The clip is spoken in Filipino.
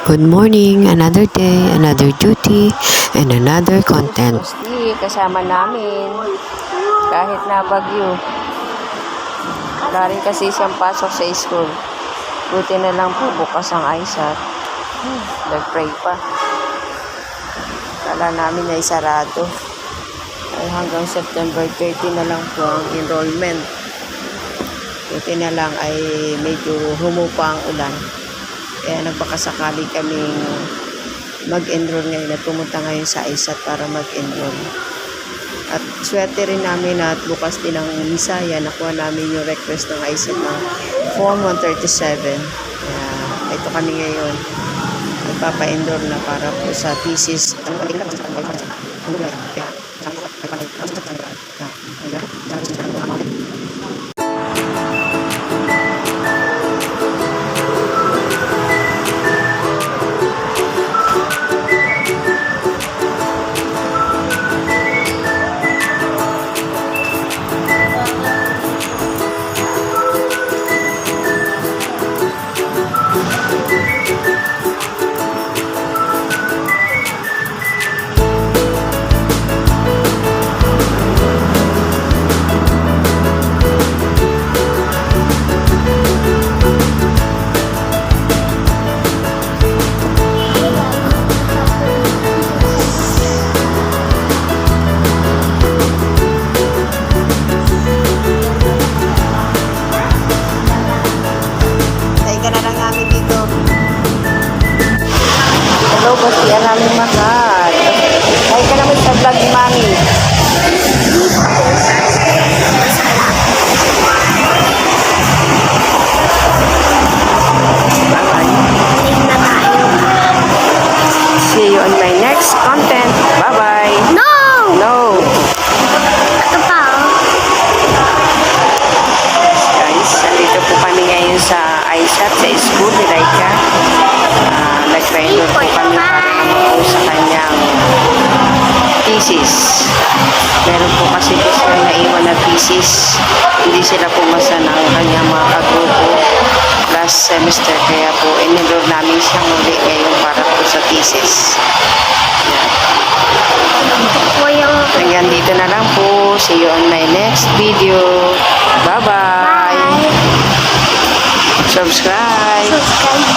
Good morning, another day, another duty, and another content. Mostly, kasama namin. Kahit na bagyo. Wala rin kasi siyang pasok sa school. Buti na lang po bukas ang ISAT. Nag-pray pa. Kala namin ay sarado. Ay hanggang September 30 na lang po ang enrollment. Buti na lang ay medyo humupa ang ulan. Kaya nagbakasakali kaming mag-enroll ngayon at pumunta ngayon sa ISAT para mag-enroll. At swerte rin namin at bukas din ang Misaya. Nakuha namin yung request ng ISAT ng Form 137. Kaya ito kami ngayon. Magpapa-enroll na para po sa thesis. Hello, bastian namin mahal. Ay ka naman sa vlog ni Mami. See you on my next content. Bye-bye. No! No. Ito pa, Guys, nandito po kami ngayon sa ISAT, sa school ni Laika. Nag-enroll po kami para naman po sa kanyang thesis. Meron po kasi po sila naiwan na thesis. Hindi sila pumasa ng kanyang mga kagrupo last semester. Kaya po, enroll namin siyang uli ngayon para po sa thesis. Hanggang dito na lang po. See you on my next video. Bye-bye. Bye. Subscribe. Subscribe.